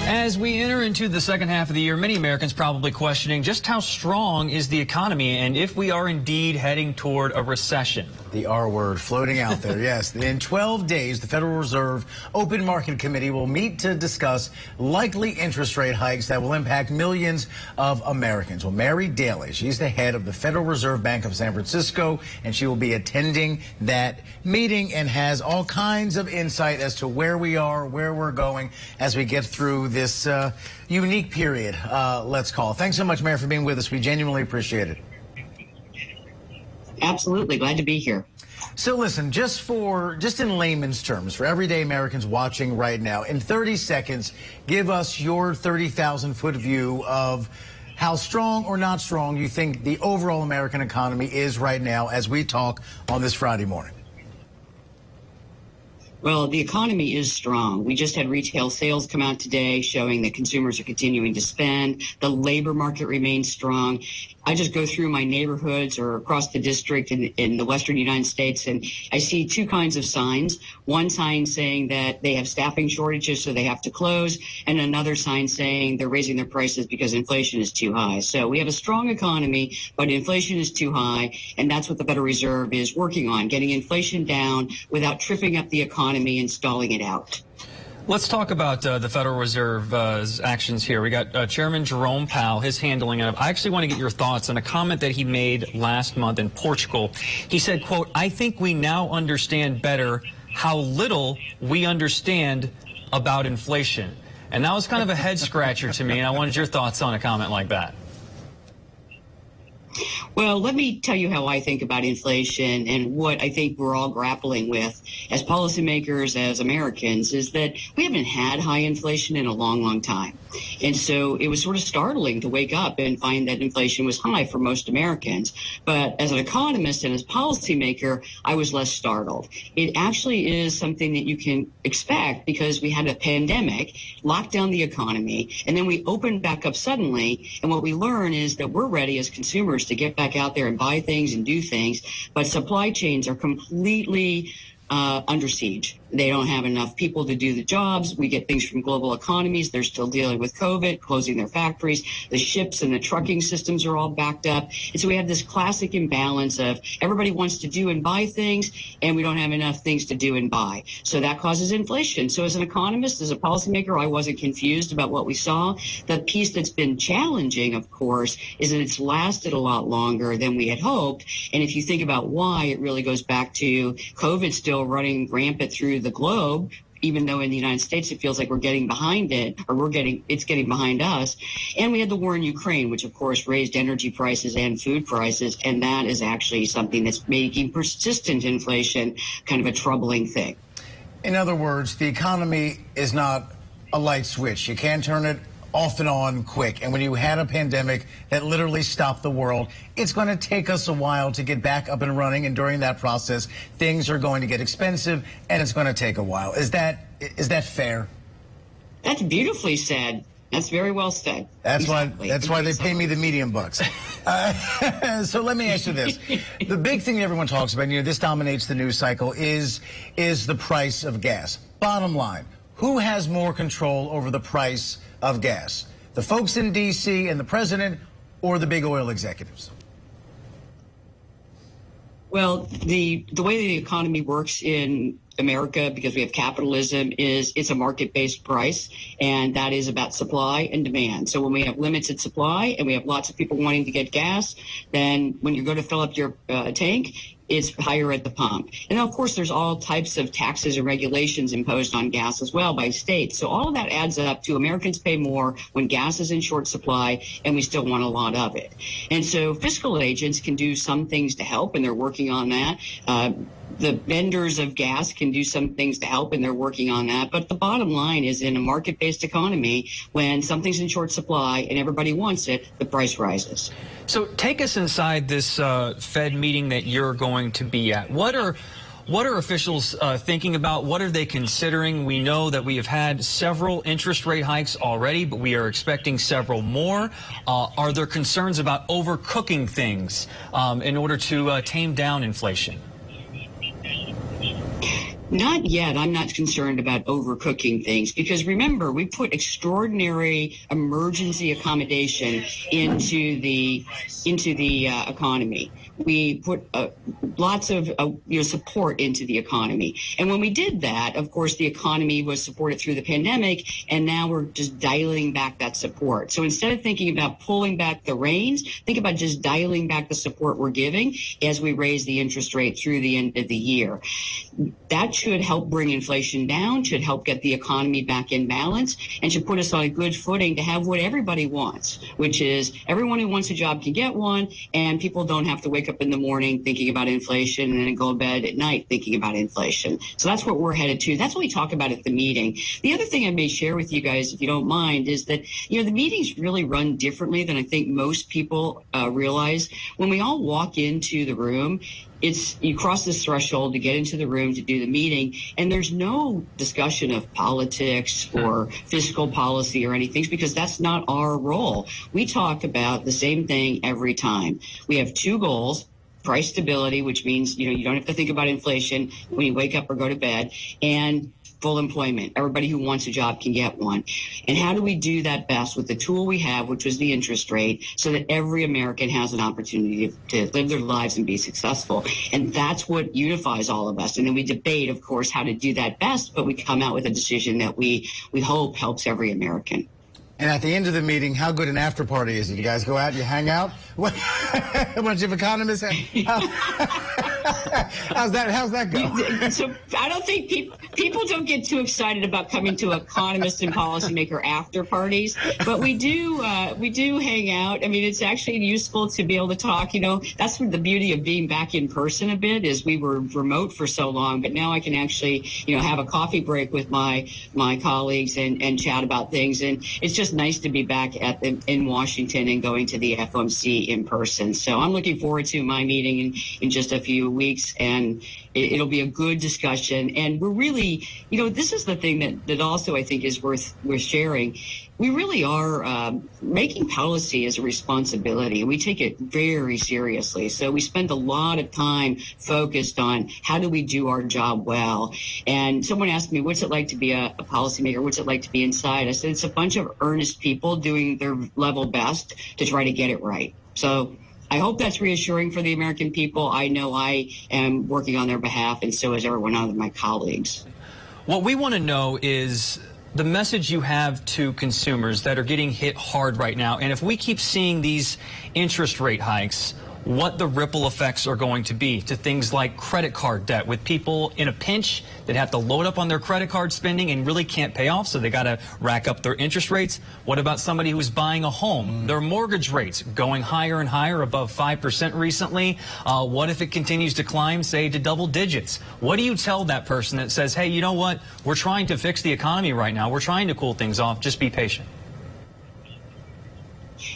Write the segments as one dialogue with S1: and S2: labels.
S1: As we enter into the second half of the year, many Americans probably questioning just how strong is the economy and if we are indeed heading toward a recession.
S2: The R word floating out there, yes. In 12 days, the Federal Reserve Open Market Committee will meet to discuss likely interest rate hikes that will impact millions of Americans. Well, Daly, she's the head of the Federal Reserve Bank of San Francisco, and she will be attending that meeting and has all kinds of insight as to where we are, where we're going as we get through this unique period, let's call. Thanks so much, Mayor, for being with us. We genuinely appreciate it.
S3: Absolutely. Glad to be here.
S2: So listen, just in layman's terms, for everyday Americans watching right now, in 30 seconds, give us your 30,000-foot view of how strong or not strong you think the overall American economy is right now as we talk on this Friday morning.
S3: Well, the economy is strong. We just had retail sales come out today showing that consumers are continuing to spend. The labor market remains strong. I just go through my neighborhoods or across the district in the western United States, and I see two kinds of signs. One sign saying that they have staffing shortages, so they have to close, and another sign saying they're raising their prices because inflation is too high. So we have a strong economy, but inflation is too high, and that's what the Federal Reserve is working on, getting inflation down without tripping up the economy and stalling it out.
S1: Let's talk about the Federal Reserve's actions here. We got Chairman Jerome Powell, his handling of it. I actually want to get your thoughts on a comment that he made last month in Portugal. He said, quote, "I think we now understand better how little we understand about inflation." And that was kind of a head scratcher to me, and I wanted your thoughts on a comment like that.
S3: Well, let me tell you how I think about inflation and what I think we're all grappling with as policymakers, as Americans, is that we haven't had high inflation in a long, long time. And so it was sort of startling to wake up and find that inflation was high for most Americans. But as an economist and as a policymaker, I was less startled. It actually is something that you can expect because we had a pandemic, locked down the economy, and then we opened back up suddenly. And what we learn is that we're ready as consumers to get back out there and buy things and do things, but supply chains are completely under siege. They don't have enough people to do the jobs. We get things from global economies. They're still dealing with COVID, closing their factories. The ships and the trucking systems are all backed up. And so we have this classic imbalance of everybody wants to do and buy things, and we don't have enough things to do and buy. So that causes inflation. So as an economist, as a policymaker, I wasn't confused about what we saw. The piece that's been challenging, of course, is that it's lasted a lot longer than we had hoped. And if you think about why, it really goes back to COVID still running rampant through the globe, even though in the United States it feels like we're getting behind it, or it's getting behind us. And we had the war in Ukraine, which of course raised energy prices and food prices, and that is actually something that's making persistent inflation kind of a troubling thing.
S2: In other words, the economy is not a light switch. You can't turn it off and on quick. And when you had a pandemic that literally stopped the world, it's going to take us a while to get back up and running. And during that process, things are going to get expensive and it's going to take a while. Is that fair?
S3: That's beautifully said. That's very well said.
S2: That's
S3: exactly.
S2: why they pay me the medium bucks. So let me ask you this. The big thing that everyone talks about, this dominates the news cycle, is the price of gas. Bottom line, who has more control over the price of gas? The folks in D.C. and the president, or the big oil executives?
S3: Well, the way the economy works in America, because we have capitalism, is it's a market-based price, and that is about supply and demand. So when we have limited supply and we have lots of people wanting to get gas, then when you go to fill up your tank, it's higher at the pump. And of course, there's all types of taxes and regulations imposed on gas as well by states. So all of that adds up to Americans pay more when gas is in short supply, and we still want a lot of it. And so fiscal agents can do some things to help, and they're working on that. The vendors of gas can do some things to help, and they're working on that. But the bottom line is, in a market-based economy, when something's in short supply and everybody wants it, the price rises.
S1: So take us inside this Fed meeting that you're going to be at. What are officials thinking about? What are they considering? We know that we have had several interest rate hikes already, but we are expecting several more. Are there concerns about overcooking things in order to tame down inflation?
S3: Not yet. I'm not concerned about overcooking things because remember, we put extraordinary emergency accommodation into the economy. We put lots of support into the economy, and when we did that, of course, the economy was supported through the pandemic, and now we're just dialing back that support. So instead of thinking about pulling back the reins, think about just dialing back the support we're giving as we raise the interest rate through the end of the year. That should help bring inflation down, should help get the economy back in balance, and should put us on a good footing to have what everybody wants, which is everyone who wants a job can get one, and people don't have to wake up in the morning thinking about inflation and then go to bed at night thinking about inflation. So that's what we're headed to. That's what we talk about at the meeting. The other thing I may share with you guys, if you don't mind, is that, the meetings really run differently than I think most people realize. When we all walk into the room, you cross this threshold to get into the room to do the meeting, and there's no discussion of politics or fiscal policy or anything because that's not our role. We talk about the same thing every time. We have two goals: price stability, which means, you don't have to think about inflation when you wake up or go to bed, and full employment. Everybody who wants a job can get one. And how do we do that best with the tool we have, which was the interest rate, so that every American has an opportunity to live their lives and be successful? And that's what unifies all of us. And then we debate, of course, how to do that best, but we come out with a decision that we hope helps every American.
S2: And at the end of the meeting, how good an after party is it? You guys go out, you hang out? What, a bunch of economists? How's that go?
S3: So I don't think people don't get too excited about coming to economist and policymaker after parties, but we do hang out. I mean, it's actually useful to be able to talk. That's the beauty of being back in person a bit, is we were remote for so long, but now I can actually have a coffee break with my colleagues and chat about things. And it's just nice to be back in Washington and going to the FOMC in person. So I'm looking forward to my meeting in just a few weeks, and it'll be a good discussion. And we're really, this is the thing that also I think is worth sharing. We really are making policy as a responsibility, and we take it very seriously. So we spend a lot of time focused on how do we do our job well. And someone asked me, what's it like to be a policymaker? What's it like to be inside? I said, it's a bunch of earnest people doing their level best to try to get it right. So I hope that's reassuring for the American people. I know I am working on their behalf, and so is every one of my colleagues.
S1: What we want to know is the message you have to consumers that are getting hit hard right now. And if we keep seeing these interest rate hikes, what the ripple effects are going to be to things like credit card debt, with people in a pinch that have to load up on their credit card spending and really can't pay off, so they got to rack up their interest rates. What about somebody who's buying a home? Their mortgage rates going higher and higher, above 5% recently. What if it continues to climb, say, to double digits? What do you tell that person that says, hey, you know what? We're trying to fix the economy right now. We're trying to cool things off. Just be patient.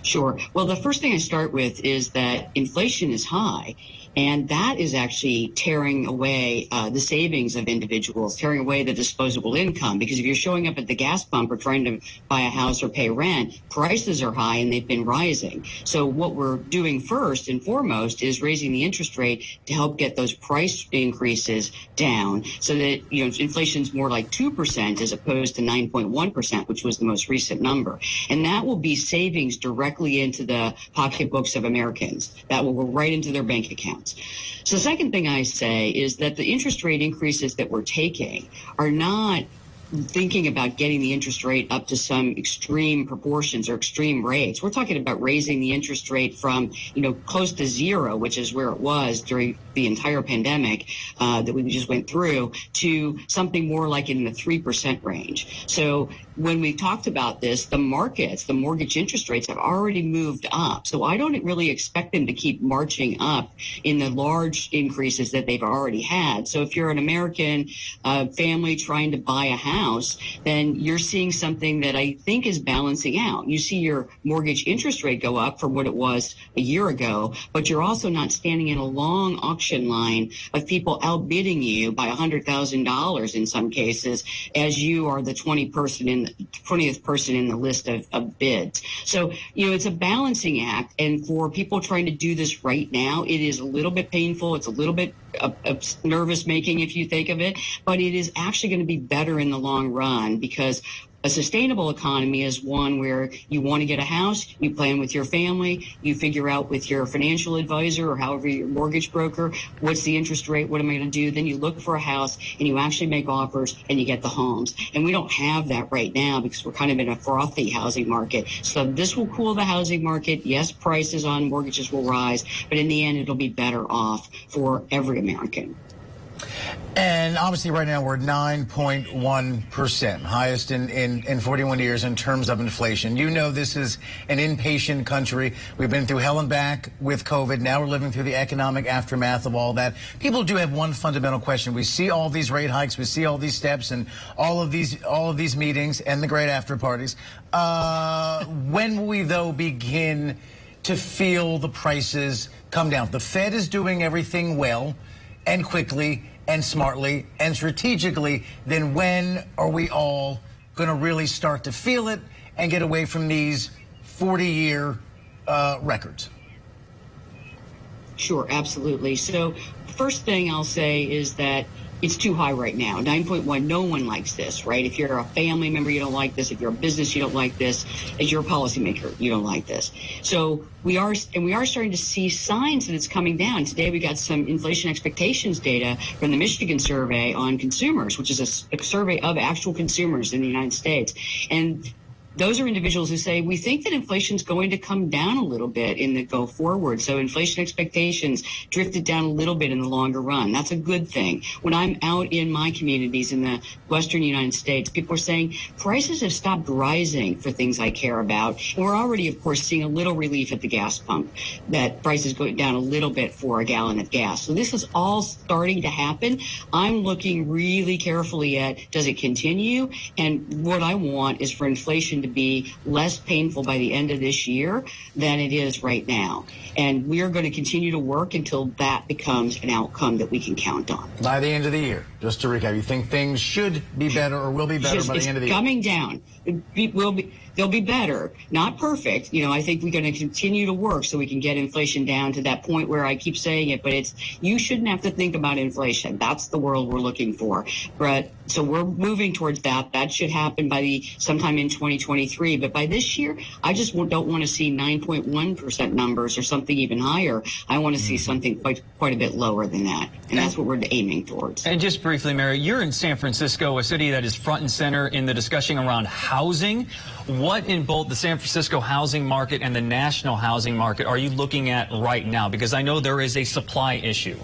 S3: Sure. Well, the first thing I start with is that inflation is high, and that is actually tearing away the savings of individuals, tearing away the disposable income. Because if you're showing up at the gas pump or trying to buy a house or pay rent, prices are high and they've been rising. So what we're doing first and foremost is raising the interest rate to help get those price increases down, so that inflation's more like 2% as opposed to 9.1%, which was the most recent number. And that will be savings directly into the pocketbooks of Americans. That will go right into their bank accounts. So the second thing I say is that the interest rate increases that we're taking are not thinking about getting the interest rate up to some extreme proportions or extreme rates. We're talking about raising the interest rate from, close to zero, which is where it was during the entire pandemic that we just went through, to something more like in the 3% range. So when we talked about this, the markets, the mortgage interest rates have already moved up. So I don't really expect them to keep marching up in the large increases that they've already had. So if you're an American family trying to buy a house, then you're seeing something that I think is balancing out. You see your mortgage interest rate go up from what it was a year ago, but you're also not standing in a long auction line of people outbidding you by $100,000 in some cases, as you are the 20th person in the list of bids. So, it's a balancing act. And for people trying to do this right now, it is a little bit painful. It's a little bit nervous making if you think of it, but it is actually going to be better in the long run, because a sustainable economy is one where you want to get a house, you plan with your family, you figure out with your financial advisor or however your mortgage broker, what's the interest rate, what am I going to do? Then you look for a house and you actually make offers and you get the homes. And we don't have that right now because we're kind of in a frothy housing market. So this will cool the housing market. Yes, prices on mortgages will rise, but in the end, it'll be better off for every American.
S2: And obviously right now we're at 9.1%, highest in 41 years in terms of inflation. You know this is an impatient country. We've been through hell and back with COVID. Now we're living through the economic aftermath of all that. People do have one fundamental question. We see all these rate hikes, we see all these steps and all of these meetings and the great after parties. When will we, though, begin to feel the prices come down? The Fed is doing everything well and quickly and smartly and strategically. Then when are we all going to really start to feel it and get away from these 40-year records?
S3: Sure, absolutely. So first thing I'll say is that it's too high right now. 9.1, no one likes this, right? If you're a family member, you don't like this. If you're a business, you don't like this. As you're a policymaker, you don't like this. So we are starting to see signs that it's coming down. Today we got some inflation expectations data from the Michigan survey on consumers, which is a survey of actual consumers in the United States. And those are individuals who say, we think that inflation is going to come down a little bit in the go forward. So inflation expectations drifted down a little bit in the longer run. That's a good thing. When I'm out in my communities in the Western United States, people are saying prices have stopped rising for things I care about. And we're already, of course, seeing a little relief at the gas pump, that prices go down a little bit for a gallon of gas. So this is all starting to happen. I'm looking really carefully at, does it continue? And what I want is for inflation to be less painful by the end of this year than it is right now. And we are going to continue to work until that becomes an outcome that we can count on.
S2: By the end of the year, just to recap, you think things should be better or will be better by the end of the year?
S3: It's coming down. They'll be better, not perfect. You know, I think we're going to continue to work so we can get inflation down to that point where I keep saying it, but you shouldn't have to think about inflation. That's the world we're looking for. But so we're moving towards that. That should happen by sometime in 2023. But by this year, I just don't want to see 9.1% numbers or something even higher. I want to see something quite a bit lower than that. And that's what we're aiming towards.
S1: And just briefly, Mary, you're in San Francisco, a city that is front and center in the discussion around housing. What in both the San Francisco housing market and the national housing market are you looking at right now? Because I know there is a supply issue.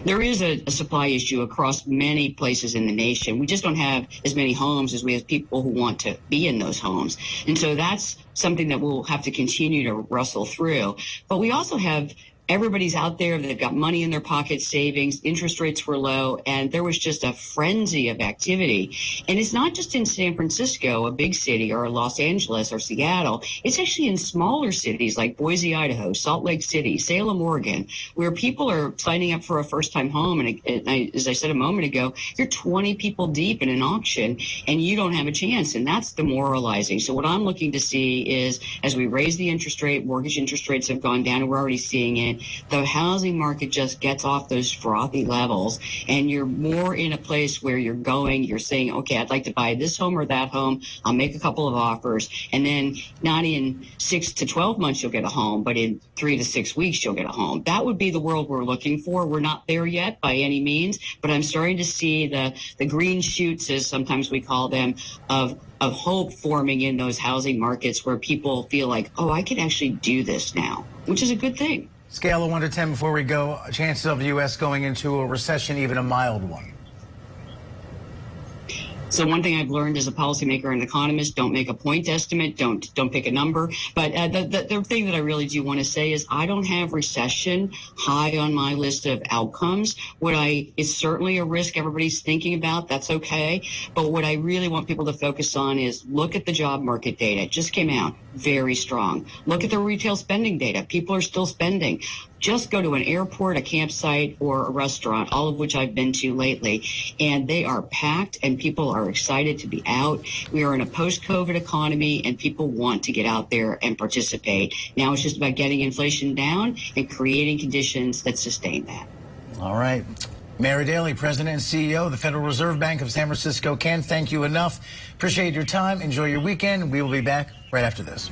S3: There is a supply issue across many places in the nation. We just don't have as many homes as we have people who want to be in those homes. And so that's something that we'll have to continue to wrestle through. But we also have everybody's out there. They've got money in their pockets, savings, interest rates were low, and there was just a frenzy of activity. And it's not just in San Francisco, a big city, or Los Angeles or Seattle. It's actually in smaller cities like Boise, Idaho, Salt Lake City, Salem, Oregon, where people are signing up for a first-time home. And as I said a moment ago, you're 20 people deep in an auction, and you don't have a chance, and that's demoralizing. So what I'm looking to see is, as we raise the interest rate, mortgage interest rates have gone down, and we're already seeing it. The housing market just gets off those frothy levels, and you're more in a place where you're saying, okay, I'd like to buy this home or that home. I'll make a couple of offers, and then not in 6 to 12 months you'll get a home, but in 3 to 6 weeks you'll get a home. That would be the world we're looking for. We're not there yet by any means, but I'm starting to see the green shoots, as sometimes we call them, of hope forming in those housing markets where people feel like, oh, I can actually do this now, which is a good thing.
S2: Scale of 1 to 10 before we go. Chances of the U.S. going into a recession, even a mild one.
S3: So one thing I've learned as a policymaker and economist, don't make a point estimate, don't pick a number. But the thing that I really do want to say is I don't have recession high on my list of outcomes. It's certainly a risk everybody's thinking about. That's okay. But what I really want people to focus on is look at the job market data. It just came out. very strong. Look at the retail spending data. People are still spending. Just go to an airport, a campsite, or a restaurant, all of which I've been to lately, and they are packed and people are excited to be out. We are in a post-COVID economy and people want to get out there and participate. Now it's just about getting inflation down and creating conditions that sustain that.
S2: All right. Mary Daly, President and CEO of the Federal Reserve Bank of San Francisco. Can't thank you enough. Appreciate your time. Enjoy your weekend. We will be back right after this.